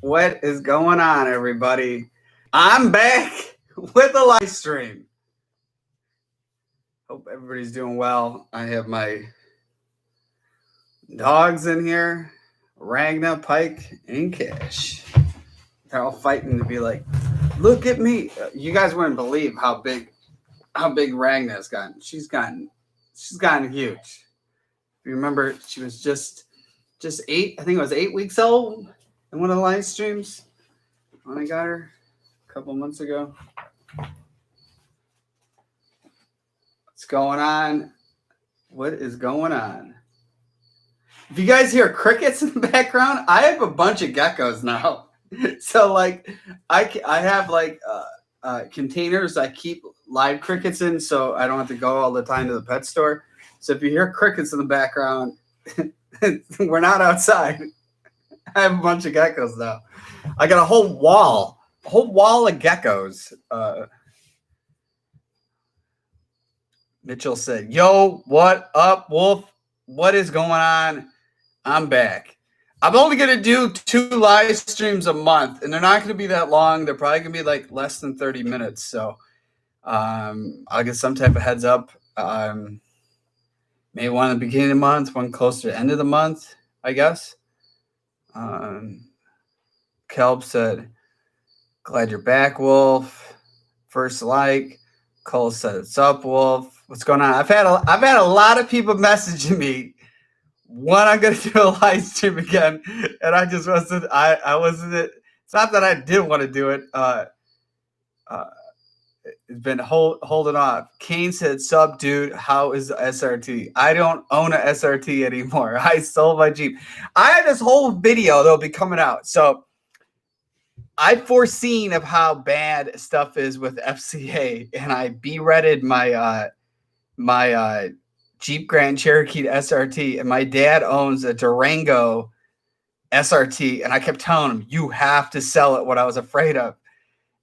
What is going on, everybody? I'm back with a live stream. Hope everybody's doing well. I have my dogs in here, Ragna, Pike, and Cash. They're all fighting to be like, look at me. You guys wouldn't believe how big Ragna's gotten. She's gotten huge. If you remember, she was just 8, I think it was 8 weeks old in one of the live streams when I got her a couple months ago. What's going on? What is going on? If you guys hear crickets in the background, I have a bunch of geckos now. So like I have like containers I keep live crickets in, so I don't have to go all the time to the pet store. So if you hear crickets in the background, we're not outside. I have a bunch of geckos now. I got a whole wall of geckos. Mitchell said, yo, what up, Wolf? What is going on? I'm back. I'm only going to do 2 live streams a month, and they're not going to be that long. They're probably going to be like less than 30 minutes. So I'll get some type of heads up. Maybe one at the beginning of the month, one closer to the end of the month, I guess. Kelp said, glad you're back, Wolf. First like. Cole said, "What's up, Wolf? What's going on?" I've had a lot of people messaging me when I'm going to do a live stream again, and I just wasn't. I wasn't. It's not that I didn't want to do it. It's been holding off. Kane said, "Sup, dude? How is the SRT? I don't own a SRT anymore. I sold my Jeep. I had this whole video that'll be coming out. So I've foreseen of how bad stuff is with FCA, and I B-redded my my Jeep Grand Cherokee to SRT, and my dad owns a Durango SRT, and I kept telling him, you have to sell it, what I was afraid of.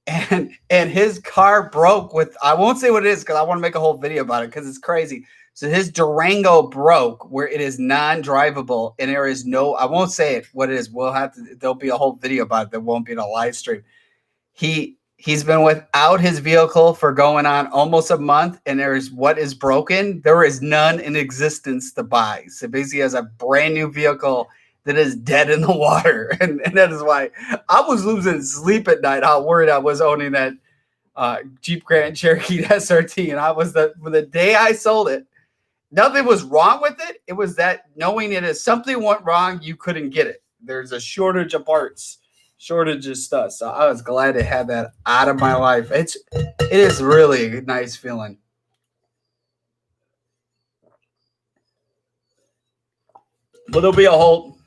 And his car broke with, I won't say what it is because I want to make a whole video about it because it's crazy. So his Durango broke where it is non-drivable, and there is no, I won't say it what it is. We'll have to, there'll be a whole video about it that won't be in a live stream. He's been without his vehicle for going on almost a month, and there is what is broken. There is none in existence to buy. So basically he has a brand new vehicle that is dead in the water. And that is why I was losing sleep at night, how worried I was owning that Jeep Grand Cherokee SRT. And I was the day I sold it, nothing was wrong with it. It was that knowing it is something went wrong, you couldn't get it. There's a shortage of parts, shortage of stuff. So I was glad to have that out of my life. It is really a nice feeling. But there'll be a whole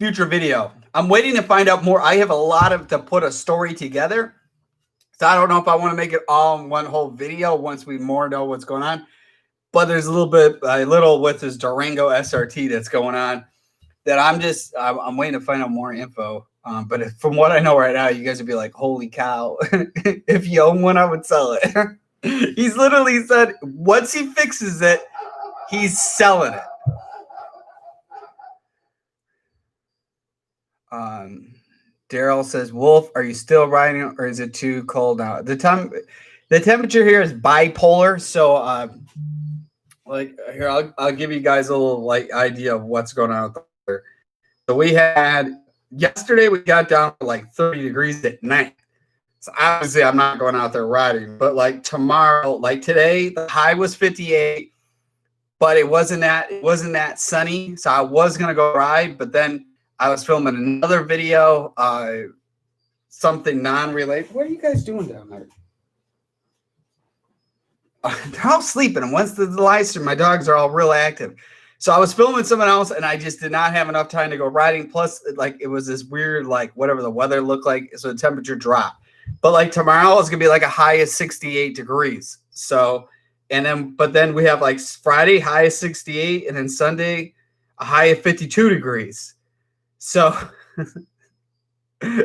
future video. I'm waiting to find out more. I have a lot to put a story together. So I don't know if I want to make it all in one whole video once we more know what's going on. But there's a little with this Durango SRT that's going on that I'm waiting to find out more info. But from what I know right now, you guys would be like, holy cow. If you own one, I would sell it. He's literally said, once he fixes it, he's selling it. Daryl says, Wolf, are you still riding or is it too cold now? The temperature here is bipolar. So, like here, I'll give you guys a little like idea of what's going on with the weather. So we had yesterday we got down to like 30 degrees at night. So obviously I'm not going out there riding, but like tomorrow, like today, the high was 58, but it wasn't that sunny. So I was gonna go ride, but then I was filming another video, something non-related. What are you guys doing down there? They're all sleeping, and once the live stream, my dogs are all real active. So I was filming someone else, and I just did not have enough time to go riding. Plus, like it was this weird, like whatever the weather looked like, so the temperature dropped. But like tomorrow is gonna be like a high of 68 degrees. So, but then we have like Friday high of 68, and then Sunday a high of 52 degrees. So,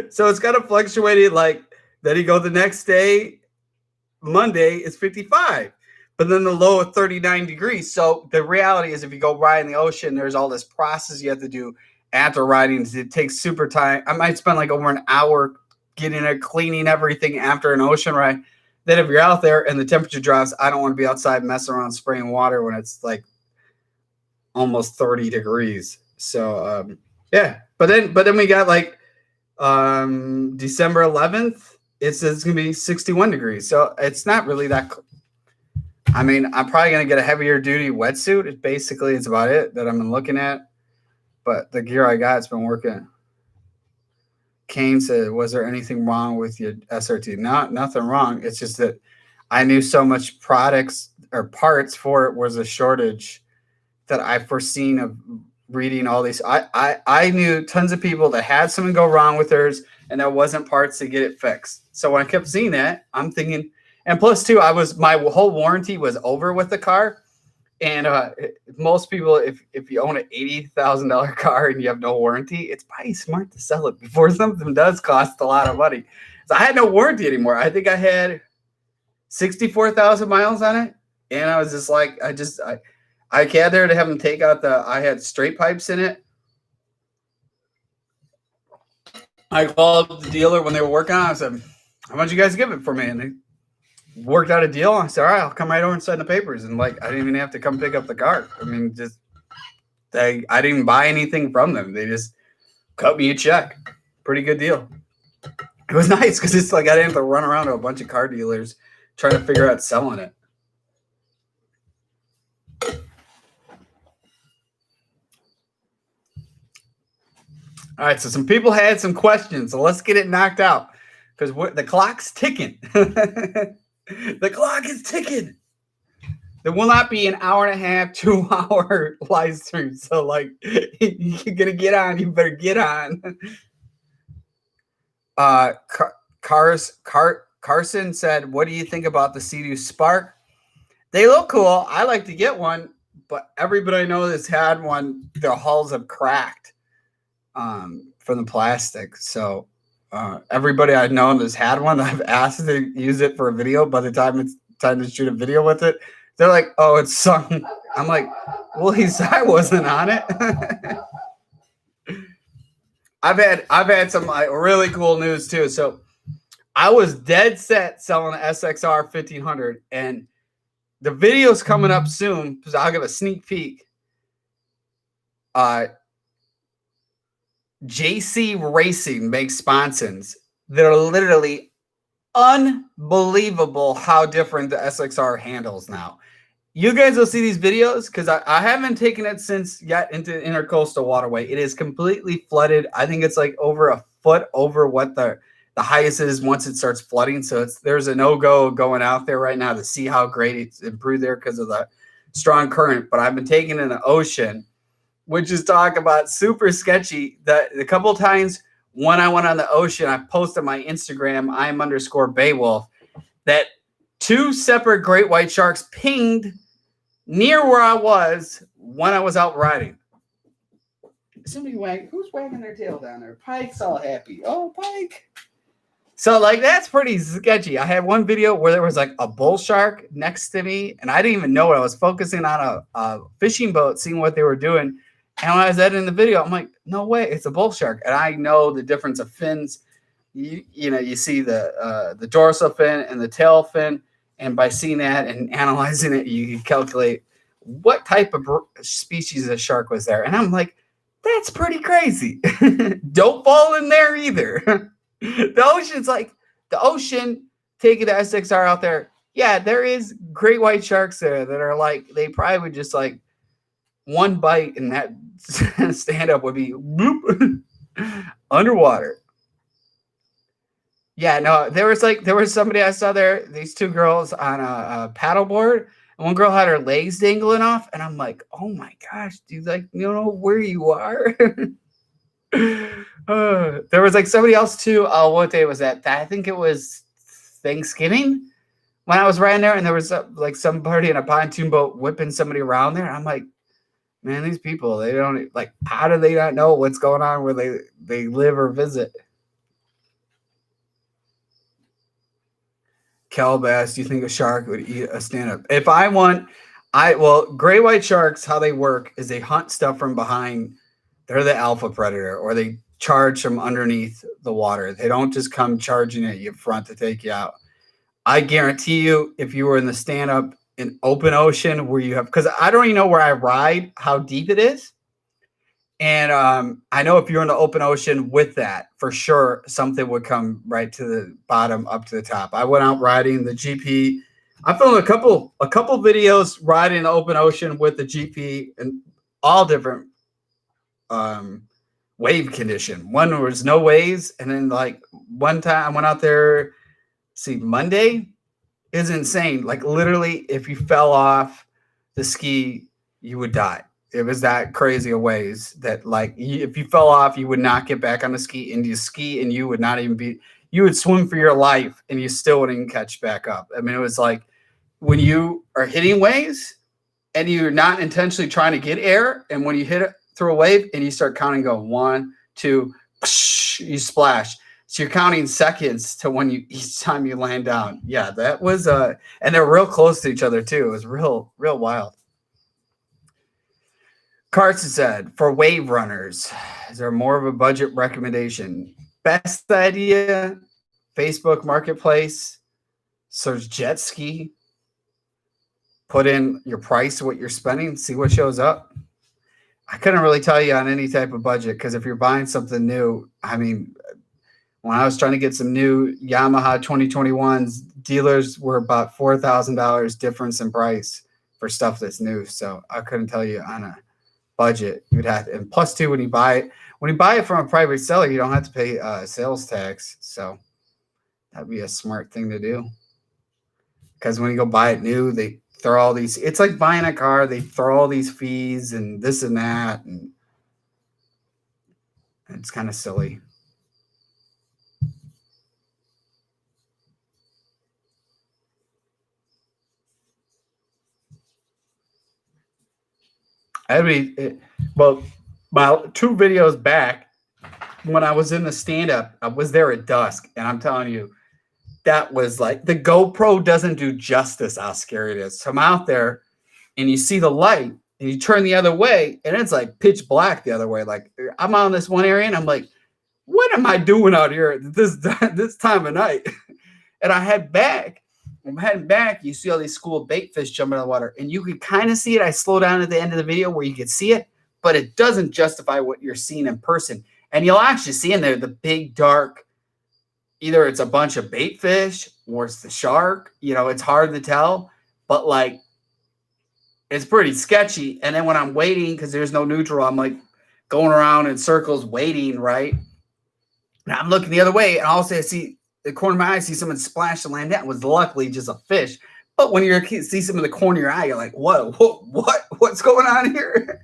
so it's kind of fluctuated. Like then you go the next day. Monday is 55, but then the low of 39 degrees. So the reality is if you go ride in the ocean, there's all this process you have to do after riding, it takes super time. I might spend like over an hour getting it, cleaning everything after an ocean ride. Then if you're out there and the temperature drops, I don't want to be outside messing around spraying water when it's like almost 30 degrees. So yeah, but then we got like December 11th. It's gonna be 61 degrees. So it's not really that. I mean, I'm probably gonna get a heavier duty wetsuit. It's about it that I'm looking at. But the gear I got, it's been working. Kane said, was there anything wrong with your SRT? No, nothing wrong. It's just that I knew so much products or parts for it was a shortage that I foreseen of reading all these. I knew tons of people that had something go wrong with theirs and there wasn't parts to get it fixed. So when I kept seeing that, I'm thinking, and plus too, my whole warranty was over with the car. And most people, if you own an $80,000 car and you have no warranty, it's probably smart to sell it before something does cost a lot of money. So I had no warranty anymore. I think I had 64,000 miles on it. And I was just like, I got there to have them take out I had straight pipes in it. I called the dealer when they were working on it. I said, how much you guys give it for me? And they worked out a deal. I said, all right, I'll come right over and sign the papers. And like, I didn't even have to come pick up the car. I mean, I didn't buy anything from them. They just cut me a check. Pretty good deal. It was nice because it's like I didn't have to run around to a bunch of car dealers trying to figure out selling it. All right, so some people had some questions, so let's get it knocked out because the clock's ticking. The clock is ticking. There will not be an hour and a half, 2 hour live stream. So, like, you're gonna get on. You better get on. Carson said, "What do you think about the Sea-Doo Spark? They look cool. I like to get one, but everybody I know that's had one, their hulls have cracked from the plastic. So." Everybody I know that's had one, I've asked to use it for a video. By the time it's time to shoot a video with it, they're like, "Oh, it's sunk." I'm like, "Well, I wasn't on it." I've had some really cool news too. So I was dead set selling an SXR 1500, and the video's coming up soon because I'll give a sneak peek. JC Racing makes sponsons that are literally unbelievable how different the SXR handles now. You guys will see these videos because I haven't taken it since yet into Intercoastal Waterway. It is completely flooded. I think it's like over a foot over what the highest is once it starts flooding. So there's a no-go going out there right now to see how great it's improved there because of the strong current. But I've been taking it in the ocean, which is talk about super sketchy. The couple times when I went on the ocean, I posted my Instagram, _Beowulf, that 2 separate great white sharks pinged near where I was when I was out riding. Somebody who's wagging their tail down there? Pike's all happy. Oh, Pike. So like that's pretty sketchy. I had one video where there was like a bull shark next to me, and I didn't even know it. I was focusing on a fishing boat, seeing what they were doing. And when I was editing the video, I'm like, no way, it's a bull shark. And I know the difference of fins. You see the dorsal fin and the tail fin. And by seeing that and analyzing it, you can calculate what type of species of shark was there. And I'm like, that's pretty crazy. Don't fall in there either. The ocean, taking the SXR out there. Yeah, there is great white sharks there that are like, they probably would just like one bite and that stand up would be bloop, underwater. Yeah, no, there was somebody I saw there, these 2 girls on a paddleboard, and one girl had her legs dangling off, and I'm like, oh my gosh, dude, like, you know where you are? There was like somebody else too. What day was that? I think it was Thanksgiving when I was riding there, and there was like somebody in a pontoon boat whipping somebody around there. I'm like, man, these people, they don't like, how do they not know what's going on where they live or visit? Calbass, do you think a shark would eat a stand-up? If I want, gray white sharks, how they work is they hunt stuff from behind they're the alpha predator, or they charge from underneath the water. They don't just come charging at you front to take you out. I guarantee you, if you were in the stand-up in open ocean where you have, because I don't even know where I ride, how deep it is. And I know if you're in the open ocean with that, for sure, something would come right to the bottom, up to the top. I went out riding the GP. I filmed a couple videos riding the open ocean with the GP and all different wave condition. One was no waves, and then like one time I went out there. See, Monday is insane. Like literally, if you fell off the ski, you would die. It was that crazy of waves that like if you fell off, you would not get back on the ski, and you ski and you would not even be, you would swim for your life and you still wouldn't catch back up. I mean, it was like when you are hitting waves and you're not intentionally trying to get air, and when you hit it through a wave and you start counting, go 1, 2, you splash. So you're counting seconds to when you, each time you land down. Yeah, that was and they're real close to each other too. It was real wild. Carson said, for wave runners, is there more of a budget recommendation? Best idea, Facebook Marketplace, search jet ski, put in your price, what you're spending, see what shows up. I couldn't really tell you on any type of budget, because if you're buying something new, I mean, when I was trying to get some new Yamaha 2021s, dealers were about $4,000 difference in price for stuff that's new. So I couldn't tell you on a budget. You'd have to, and plus two, when you buy it from a private seller, you don't have to pay sales tax. So that'd be a smart thing to do. Because when you go buy it new, they throw all these, it's like buying a car, they throw all these fees and this and that, and it's kind of silly. Well, my 2 videos back, when I was in the stand-up, I was there at dusk, and I'm telling you, that was like, the GoPro doesn't do justice how scary it is. So I'm out there, and you see the light, and you turn the other way, and it's like pitch black the other way. Like, I'm on this one area, and I'm like, what am I doing out here at this time of night? And I head back. I'm heading back. You see all these school bait fish jumping in the water, and you can kind of see it. I slow down at the end of the video where you can see it, but it doesn't justify what you're seeing in person. And you'll actually see in there the big dark, either it's a bunch of bait fish or it's the shark. You know, it's hard to tell, but like, it's pretty sketchy. And then when I'm waiting, because there's no neutral, I'm like going around in circles waiting, right? And I'm looking the other way, and all of a sudden I see the corner of my eye, I see someone splash and land down. It was luckily just a fish. But when you see some in the corner of your eye, you're like, what's going on here?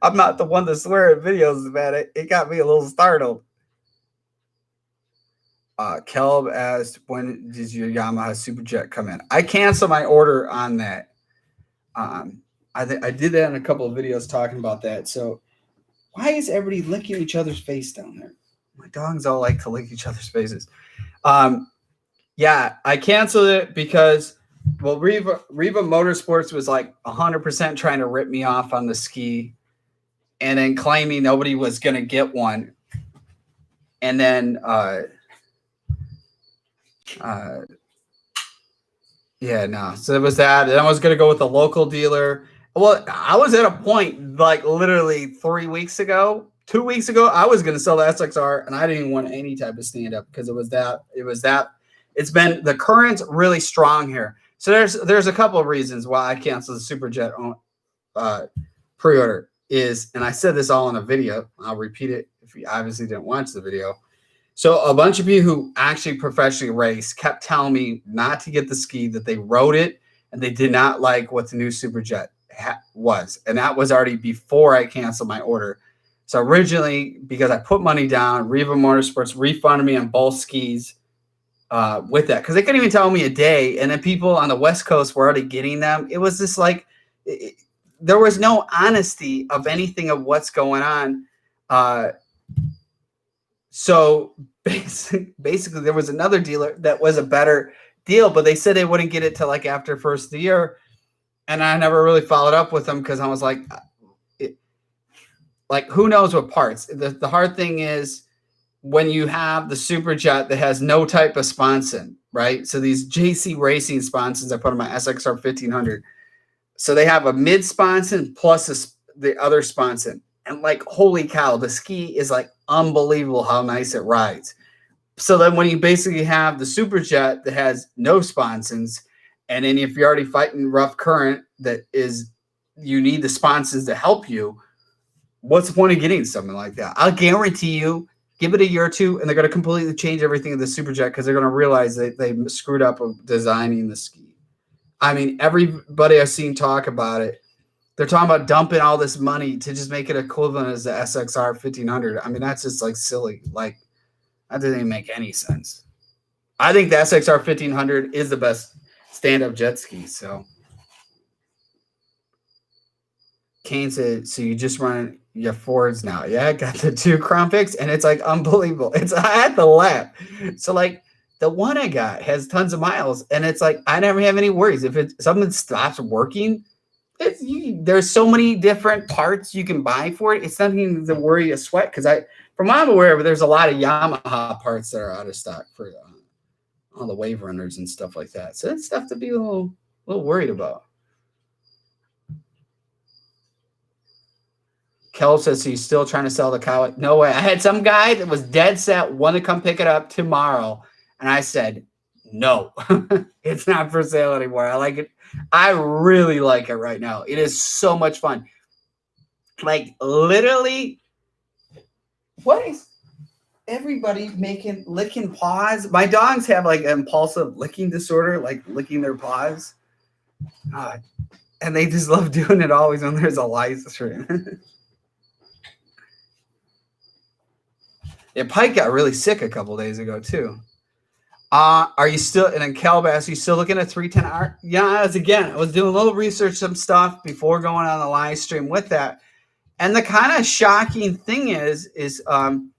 I'm not the one to swear at videos about it. It got me a little startled. Kelb asked, when does your Yamaha Super Jet come in? I canceled my order on that. I did that in a couple of videos talking about that. So why is everybody licking each other's face down there? My dogs all like to lick each other's faces. Yeah, I canceled it because, well, Riva Motorsports was like 100% trying to rip me off on the ski, and then claiming nobody was going to get one. And then, yeah, no. So it was that. And I was going to go with the local dealer. Well, I was at a point like literally 2 weeks ago, I was going to sell the SXR, and I didn't want any type of stand-up because it was that. It's been, the current's really strong here. So there's a couple of reasons why I canceled the Super Jet pre-order is, and I said this all in a video. I'll repeat it if you obviously didn't watch the video. So a bunch of you who actually professionally race kept telling me not to get the ski, that they rode it and they did not like what the new Super Jet was. And that was already before I canceled my order. So originally, because I put money down, Riva Motorsports refunded me on both skis with that, because they couldn't even tell me a day. And then people on the West Coast were already getting them. It was just like, there was no honesty of anything of what's going on. So basically, there was another dealer that was a better deal, but they said they wouldn't get it till like after first of the year. And I never really followed up with them because I was like, like, who knows what parts? The hard thing is when you have the Super Jet that has no type of sponson, right? So these JC Racing sponsons I put on my SXR 1500. So they have a mid sponson plus the other sponson. And like, holy cow, the ski is like unbelievable how nice it rides. So then when you basically have the Super Jet that has no sponsons, and then if you're already fighting rough current that is, you need the sponsons to help you, what's the point of getting something like that? I'll guarantee you, give it a year or two, and they're going to completely change everything in the Super Jet because they're going to realize that they screwed up of designing the ski. I mean, everybody I've seen talk about it, they're talking about dumping all this money to just make it equivalent as the SXR 1500. I mean, that's just like silly. Like, that doesn't even make any sense. I think the SXR 1500 is the best stand-up jet ski. So, Kane said, so you just run your Fords now. Yeah, I got the 2 Crown Vics, and it's like unbelievable. I had to laugh. So, like, the one I got has tons of miles, and it's like I never have any worries. If something stops working, there's so many different parts you can buy for it. It's nothing to worry a sweat because from what I'm aware of, there's a lot of Yamaha parts that are out of stock for all the wave runners and stuff like that. So that's stuff to be a little worried about. Kel says he's still trying to sell the Kawasaki. No way. I had some guy that was dead set, wanted to come pick it up tomorrow. And I said, no, it's not for sale anymore. I like it. I really like it right now. It is so much fun. Like, literally, what is everybody licking paws? My dogs have like impulsive licking disorder, like licking their paws. And they just love doing it always when there's a live stream. Yeah, Pike got really sick a couple days ago too. Are you still, and then Calbass, are you still looking at 310R? Yeah, I was doing a little research, some stuff before going on the live stream with that. And the kind of shocking thing is the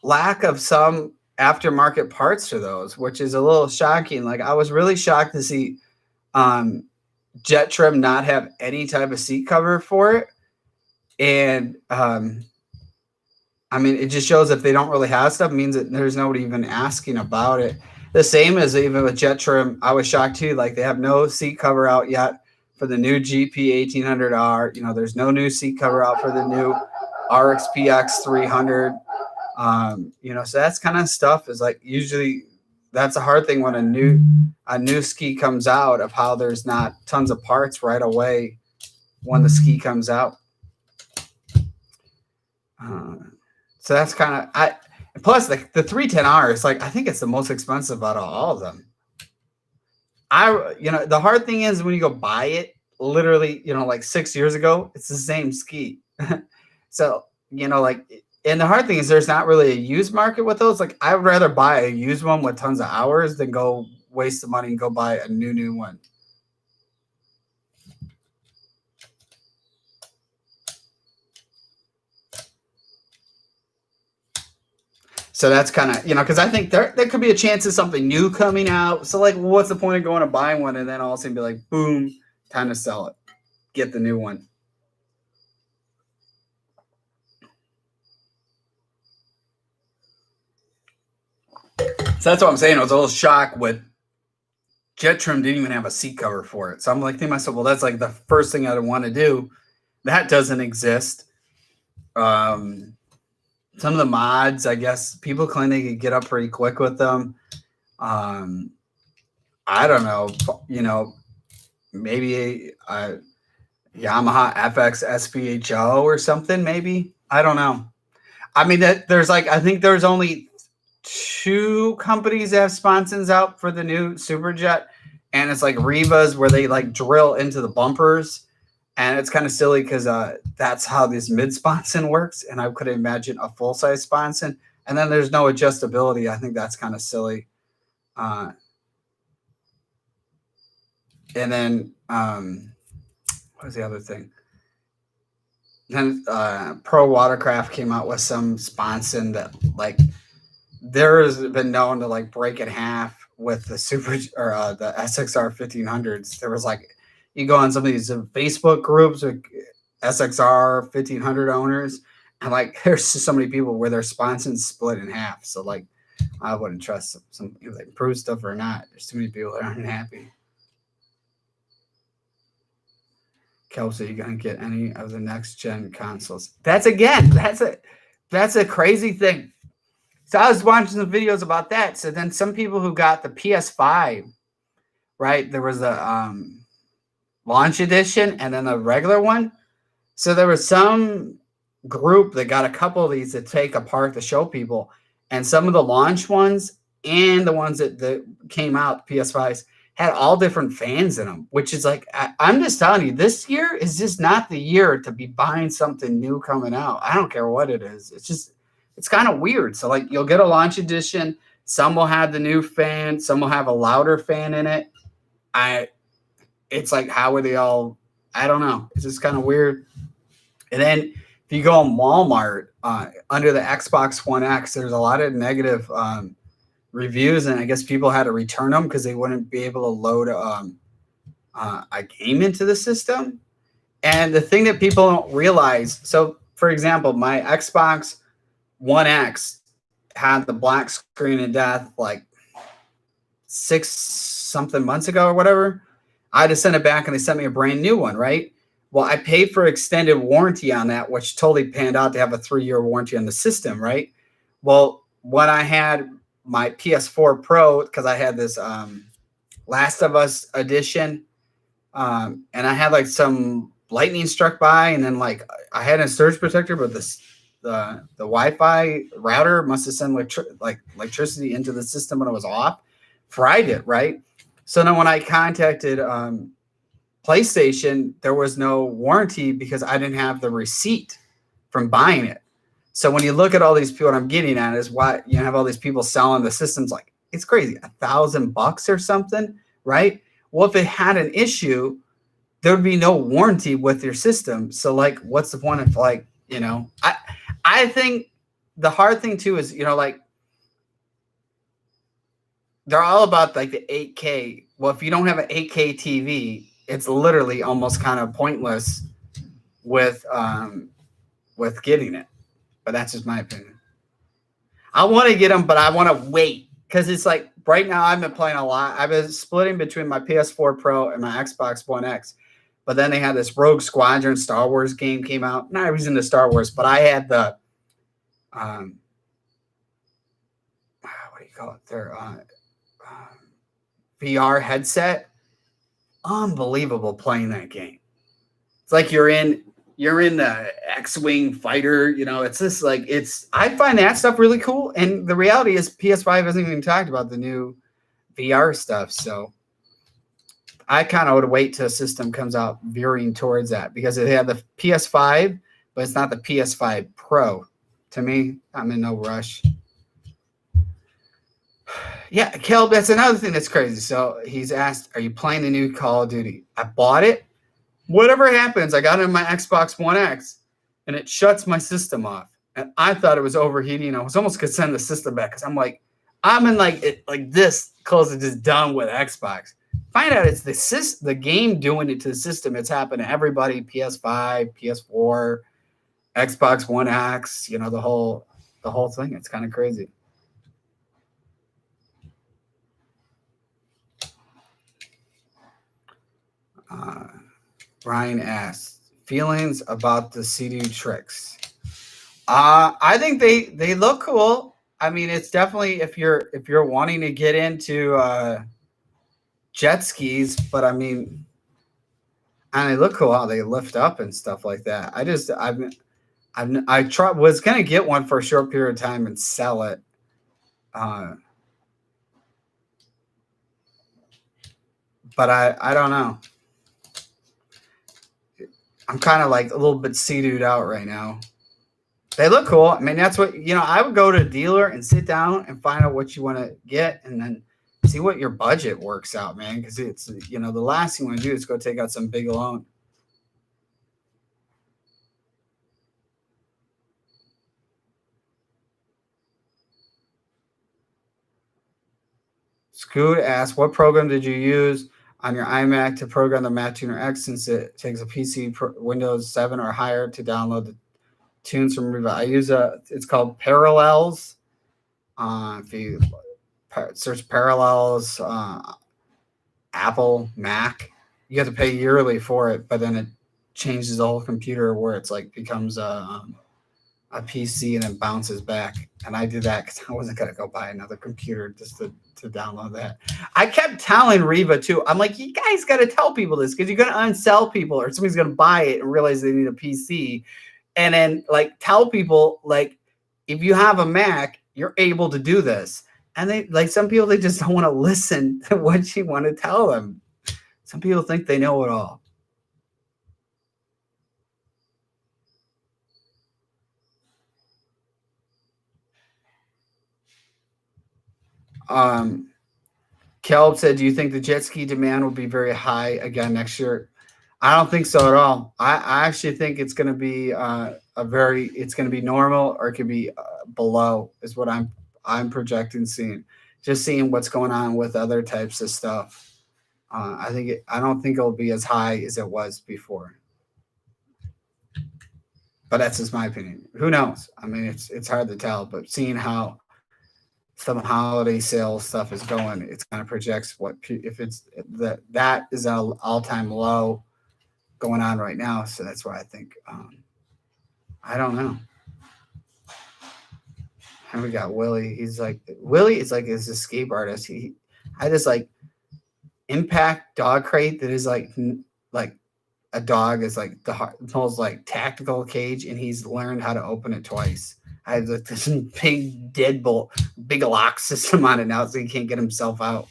lack of some aftermarket parts for those, which is a little shocking. Like, I was really shocked to see Jettrim not have any type of seat cover for it. And, I mean, it just shows if they don't really have stuff, it means that there's nobody even asking about it. The same as even with Jettrim, I was shocked too. Like, they have no seat cover out yet for the new GP 1800R. There's no new seat cover out for the new RXP-X 300. So that's kind of stuff is like, usually that's a hard thing when a new ski comes out, of how there's not tons of parts right away when the ski comes out. So that's kind of plus the 310R is like, I think it's the most expensive out of all of them. The hard thing is when you go buy it, literally, like 6 years ago, it's the same ski. So, and the hard thing is there's not really a used market with those. Like, I would rather buy a used one with tons of hours than go waste the money and go buy a new one. So that's kind of, because I think there could be a chance of something new coming out. So, like, what's the point of going to buy one and then all of a sudden be like, boom, time to sell it. Get the new one. So that's what I'm saying. I was a little shocked with Jettrim didn't even have a seat cover for it. So I'm like, thinking to myself, well, that's like the first thing I'd want to do. That doesn't exist. Some of the mods, I guess, people claim they could get up pretty quick with them. I don't know, maybe a Yamaha FX SVHO or something, maybe. I don't know. I mean, I think there's only 2 companies that have sponsons out for the new Super Jet. And it's like Riva's, where they like drill into the bumpers. And it's kind of silly because that's how this mid-sponson works. And I could imagine a full-size sponson. And then there's no adjustability. I think that's kind of silly. And then what was the other thing? Then Pro Watercraft came out with some sponson that, like, there's been known to, like, break in half with the the SXR 1500s. There was, like, you go on some of these Facebook groups with SXR 1500 owners, and like there's just so many people where their sponsons split in half. So like I wouldn't trust some if they improve stuff or not. There's too many people that aren't happy. Kelsey, you gonna get any of the next gen consoles? That's a crazy thing. So I was watching some videos about that. So then some people who got the PS5, right? There was a launch edition and then a regular one. So there was some group that got a couple of these to take apart to show people, and some of the launch ones and the ones that came out, PS5s, had all different fans in them, which is like, I'm just telling you, this year is just not the year to be buying something new coming out. I don't care what it is. It's kind of weird. So like you'll get a launch edition. Some will have the new fan. Some will have a louder fan in it. It's like, how are they all? I don't know. It's just kind of weird. And then if you go on Walmart, under the Xbox One X, there's a lot of negative reviews, and I guess people had to return them because they wouldn't be able to load a game into the system. And the thing that people don't realize, so for example, my Xbox One X had the black screen of death like 6 something months ago or whatever. I had to send it back and they sent me a brand new one, right? Well, I paid for extended warranty on that, which totally panned out to have a 3-year warranty on the system, right? Well, when I had my PS4 Pro, because I had this Last of Us edition, and I had like some lightning struck by, and then like I had a surge protector, but the Wi-Fi router must have sent electricity into the system when it was off, fried it, right? So then when I contacted PlayStation, there was no warranty because I didn't have the receipt from buying it. So when you look at all these people, what I'm getting at is why you have all these people selling the systems like it's crazy, $1,000 or something, right? Well, if it had an issue, there would be no warranty with your system. So like, what's the point of like, you know, I think the hard thing too is, you know, like they're all about like the 8K. Well, if you don't have an 8K TV, it's literally almost kind of pointless with getting it. But that's just my opinion. I want to get them, but I want to wait because it's like right now I've been playing a lot. I've been splitting between my PS4 Pro and my Xbox One X. But then they had this Rogue Squadron Star Wars game came out. Not even into Star Wars, but I had the what do you call it? Their VR headset. Unbelievable playing that game. It's like you're in the X-Wing fighter, you know, it's just like I find that stuff really cool. And the reality is PS5 hasn't even talked about the new VR stuff. So I kind of would wait till a system comes out veering towards that because it had the PS5, but it's not the PS5 Pro. To me, I'm in no rush. Yeah, Caleb, that's another thing that's crazy. So he's asked, are you playing the new Call of Duty? I bought it. Whatever happens, I got it in my Xbox One X, and it shuts my system off. And I thought it was overheating. I was almost going to send the system back because I'm like, I'm in like this close to just done with Xbox. Find out it's the game doing it to the system. It's happened to everybody, PS5, PS4, Xbox One X, you know, the whole thing. It's kind of crazy. Brian asks, feelings about the seadoo tricks. I think they look cool. I mean, it's definitely if you're wanting to get into jet skis, but I mean, and they look cool how they lift up and stuff like that. I was gonna get one for a short period of time and sell it. But I don't know. I'm kind of like a little bit sea-dooed out right now. They look cool. I mean, that's what, you know, I would go to a dealer and sit down and find out what you want to get and then see what your budget works out, man. Because it's, you know, the last thing you want to do is go take out some big loan. Scoot asked, what program did you use on your iMac to program the MaptunerX, since it takes a PC Windows 7 or higher to download the tunes from Riva. I use it's called Parallels. If you search Parallels, Apple, Mac, you have to pay yearly for it, but then it changes the whole computer where it's like becomes a PC and then bounces back. And I did that because I wasn't going to go buy another computer just to download that. I kept telling Riva too. I'm like, you guys got to tell people this because you're going to unsell people or somebody's going to buy it and realize they need a PC. And then like tell people like, if you have a Mac, you're able to do this. And they like some people, they just don't want to listen to what you want to tell them. Some people think they know it all. Kelb said, do you think the jet ski demand will be very high again next year? I don't think so at all. I actually think it's going to be it's going to be normal, or it could be below is what I'm projecting, just seeing what's going on with other types of stuff. I don't think it'll be as high as it was before. But that's just my opinion. Who knows? I mean, it's hard to tell, but seeing how some holiday sales stuff is going, it kind of projects what if it's that is an all-time low going on right now. So that's why I think I don't know. And we got Willie. Willie is like his escape artist. I just like impact dog crate that is like a dog is like the most like tactical cage, and he's learned how to open it twice. I have like this big deadbolt, big lock system on it now, so he can't get himself out.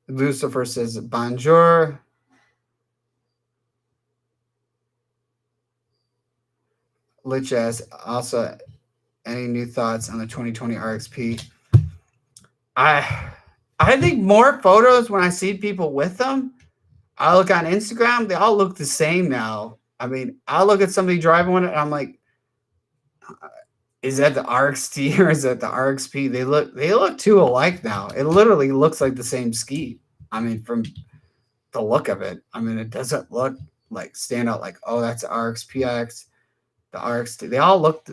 Lucifer says bonjour. Lich asks also, any new thoughts on the 2020 RXP? I think more photos when I see people with them. I look on Instagram, they all look the same now. I mean, I look at somebody driving one, and I'm like, is that the RXT or is that the RXP? They look too alike now. It literally looks like the same ski. I mean, from the look of it, I mean, it doesn't look like stand out like, oh, that's RXP-X, the RXT. They all look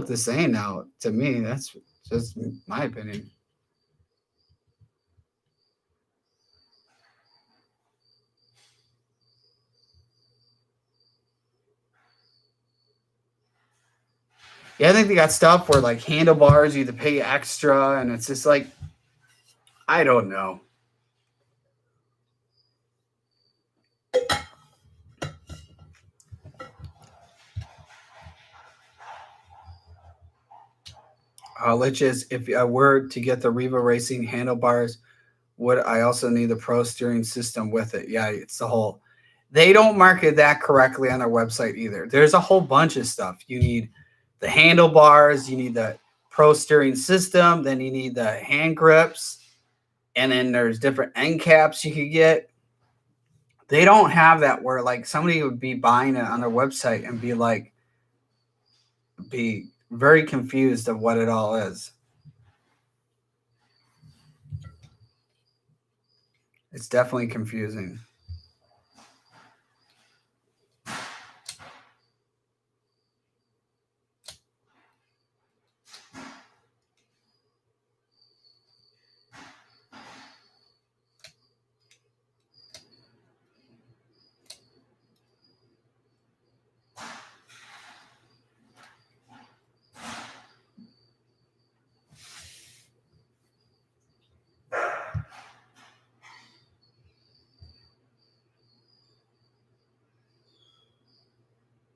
the same now to me. That's just my opinion. Yeah, I think they got stuff where like handlebars, you have to pay extra, and it's just like, I don't know. Liches, if I were to get the Riva Racing handlebars, would I also need the Pro steering system with it? Yeah, it's the whole. They don't market that correctly on their website either. There's a whole bunch of stuff. You need the handlebars, you need the Pro steering system, then you need the hand grips, and then there's different end caps you could get. They don't have that where like somebody would be buying it on their website and be very confused of what it all is. It's definitely confusing.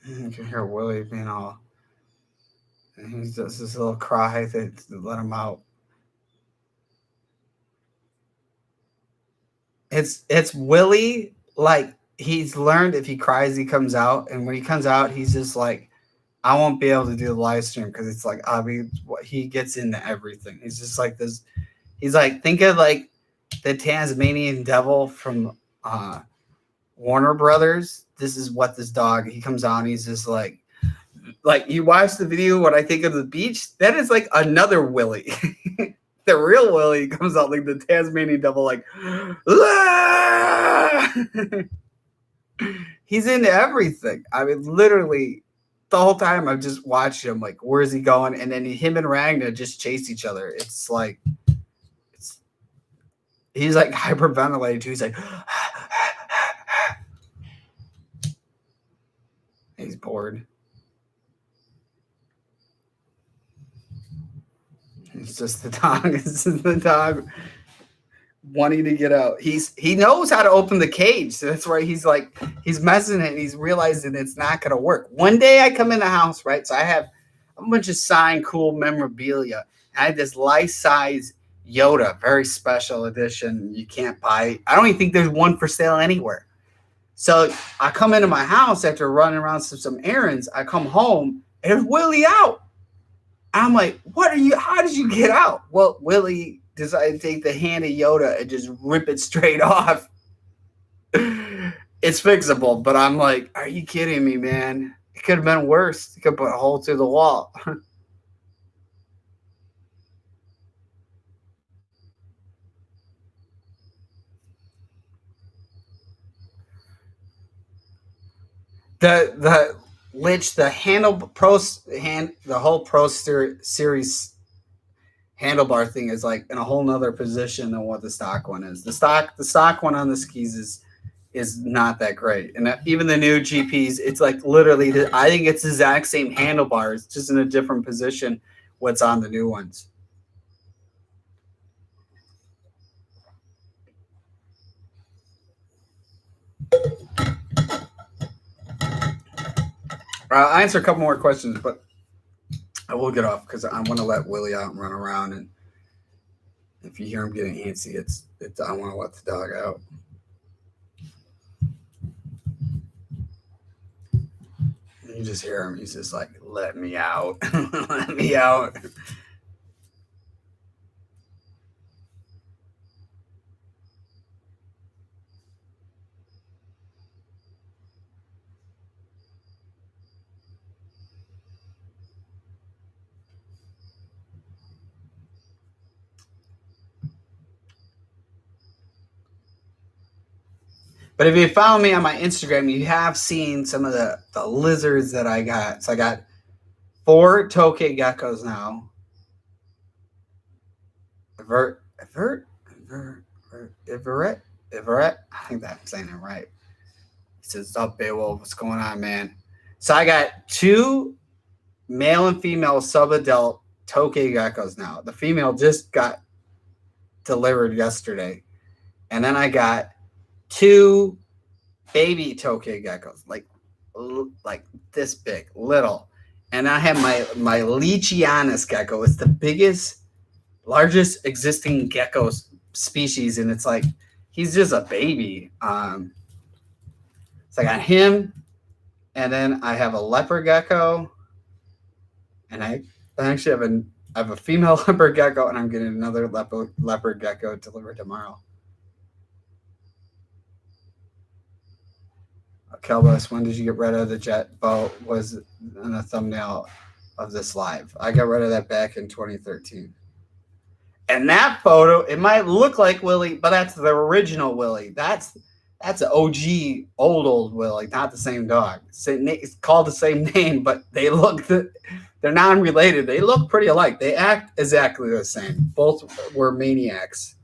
You can hear Willie being all, and he does this little cry to let him out. It's Willie, like he's learned if he cries, he comes out, and when he comes out, he's just like, I won't be able to do the live stream because it's like he gets into everything. He's just like this. He's like, think of like the Tasmanian devil from Warner Brothers, this is what this dog, he comes out and he's just like you watch the video, what I think of the beach, that is like another Willie. The real Willie comes out like the Tasmanian devil, like, he's into everything. I mean, literally, the whole time I've just watched him, like, where's he going? And then him and Ragnar just chase each other. It's like, he's like hyperventilating too. He's like, he's bored. It's just the dog. It's just the dog wanting to get out. He knows how to open the cage. So that's why he's messing it. And he's realizing it's not going to work. One day I come in the house, right? So I have a bunch of signed cool memorabilia. I had this life-size Yoda, very special edition. You can't buy it. I don't even think there's one for sale anywhere. So I come into my house after running around some errands. I come home and there's Willie out. I'm like, how did you get out? Well, Willie decided to take the hand of Yoda and just rip it straight off. It's fixable, but I'm like, are you kidding me, man? It could have been worse. You could put a hole through the wall. The Lich, the whole Pro Series handlebar thing is like in a whole nother position than what the stock one is. The stock one on the skis is not that great, and even the new GPs, it's like literally, I think it's the exact same handlebars, just in a different position. What's on the new ones? I'll answer a couple more questions, but I will get off because I want to let Willie out and run around. And if you hear him getting antsy, it's I want to let the dog out. And you just hear him. He's just like, let me out. Let me out. But if you follow me on my Instagram, you have seen some of the lizards that I got. So I got 4 tokay geckos now. Everett. I think that I'm saying it right. He says, "Up, Beowulf, what's going on, man?" So I got 2 male and female subadult tokay geckos now. The female just got delivered yesterday. And then I got 2 baby tokay geckos, like this big, little. And I have my Leachianus gecko. It's the biggest, largest existing gecko species, and it's like he's just a baby. So I got him, and then I have a leopard gecko, and I actually have a female leopard gecko, and I'm getting another leopard gecko delivered tomorrow. Kelbus, when did you get rid of the jet boat? Was in the thumbnail of this live. I got rid of that back in 2013. And that photo, it might look like Willie, but that's the original Willie. That's an OG old Willie, not the same dog. It's called the same name, but they're non-related. They look pretty alike. They act exactly the same. Both were maniacs.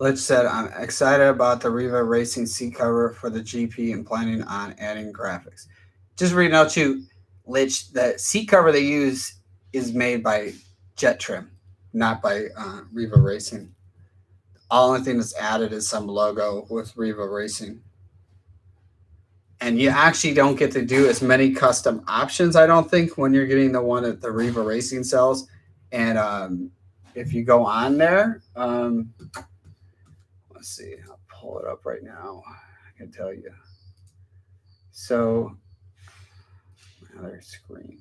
Lich said, I'm excited about the Riva Racing seat cover for the GP and planning on adding graphics. Just reading out too, Lich, the seat cover they use is made by Jettrim, not by Riva Racing. All only thing that's added is some logo with Riva Racing. And you actually don't get to do as many custom options, I don't think, when you're getting the one that the Riva Racing sells. And if you go on there, let's see, I'll pull it up right now. I can tell you. So, another screen.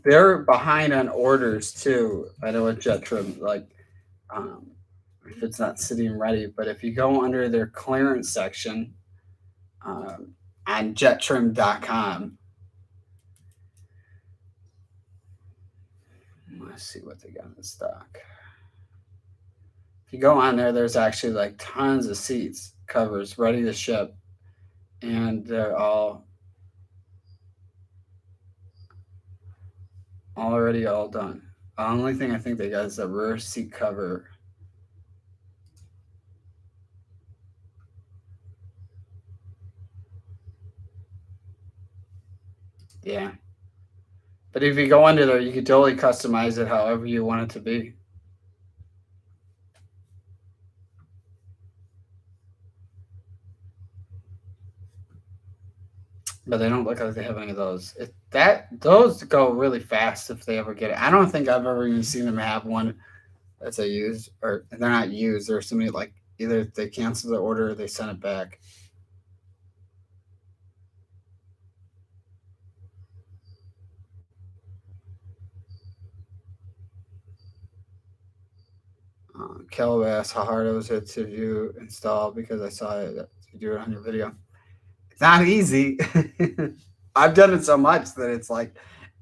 They're behind on orders too. I know at Jettrim, like, if it's not sitting ready, but if you go under their clearance section on jettrim.com, let's see what they got in stock. If you go on there, there's actually like tons of seats, covers ready to ship, and they're already all done. The only thing I think they got is a rear seat cover. Yeah. But if you go under there, you can totally customize it however you want it to be. But they don't look like they have any of those. Those go really fast if they ever get it. I don't think I've ever even seen them have one that's a used, or they're not used. There's somebody like either they cancel the order or they send it back. Kel asked how hard it was to do install because I saw it to do it on your video. It's not easy. I've done it so much that it's like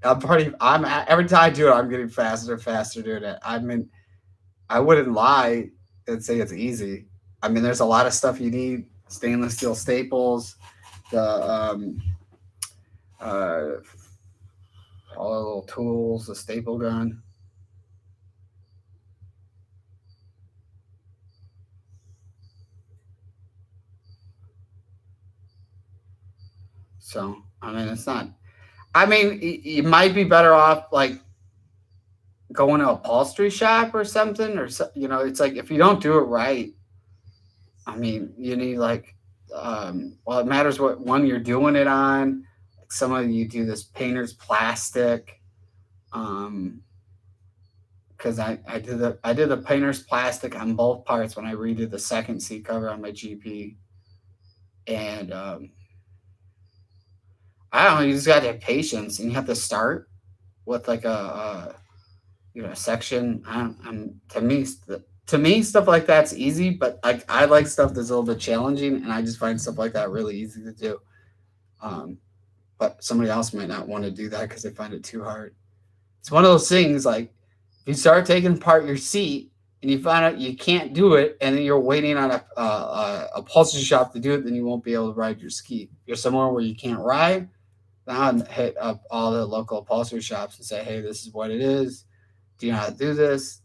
every time I do it, I'm getting faster and faster doing it. I mean, I wouldn't lie and say it's easy. I mean, there's a lot of stuff you need: stainless steel staples, the all the little tools, the staple gun. So, I mean, it's not. I mean, you might be better off like going to a upholstery shop or something, or it's like if you don't do it right, I mean, you need like, well, it matters what one you're doing it on. Like some of you do this painter's plastic, because I did the painter's plastic on both parts when I redid the second seat cover on my GP, and I don't know, you just got to have patience, and you have to start with like a section. To me, stuff like that's easy, but I like stuff that's a little bit challenging, and I just find stuff like that really easy to do. But somebody else might not want to do that because they find it too hard. It's one of those things like if you start taking apart your seat and you find out you can't do it, and then you're waiting on a upholstery shop to do it, then you won't be able to ride your ski. If you're somewhere where you can't ride, then hit up all the local upholstery shops and say, hey, this is what it is. Do you know how to do this?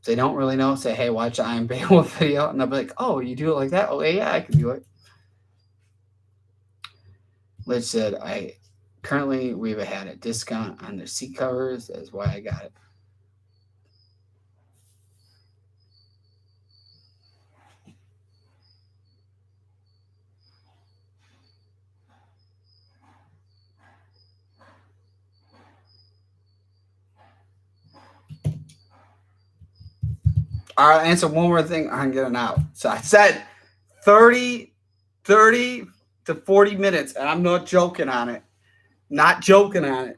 If they don't really know, say, hey, watch the I Am Beowulf video. And they'll be like, oh, you do it like that? Oh, yeah, I can do it. Liz said, currently Riva had a discount on their seat covers. That's why I got it. All right, answer one more thing. I'm getting out. So I said 30 to 40 minutes, and I'm not joking on it. Not joking on it.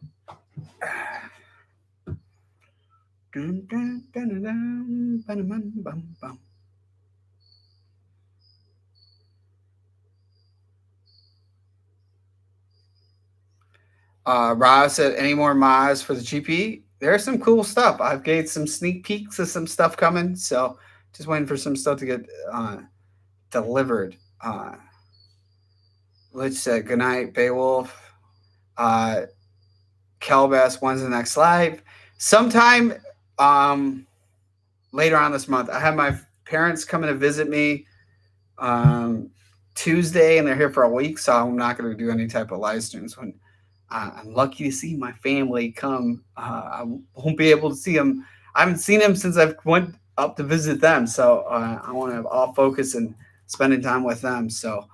Rob said, any more mods for the GP? There's some cool stuff. I've gave some sneak peeks of some stuff coming, so just waiting for some stuff to get delivered. Let's say good night, Beowulf. Kelbass, when's the next live? Sometime later on this month. I have my parents coming to visit me Tuesday, and they're here for a week, so I'm not going to do any type of live streams. When I'm lucky to see my family come, I won't be able to see them. I haven't seen them since I went up to visit them, so I want to have all focus and spending time with them. So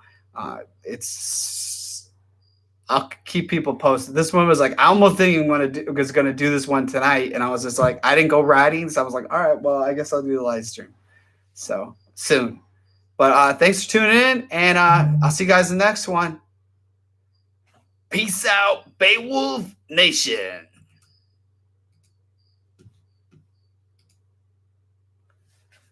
I'll keep people posted. This one was like, I almost thinking was gonna do this one tonight, and I was just like, I didn't go riding, so I was like, all right, well, I guess I'll do the live stream. So soon. But thanks for tuning in, and I'll see you guys in the next one. Peace out, Beowulf Nation.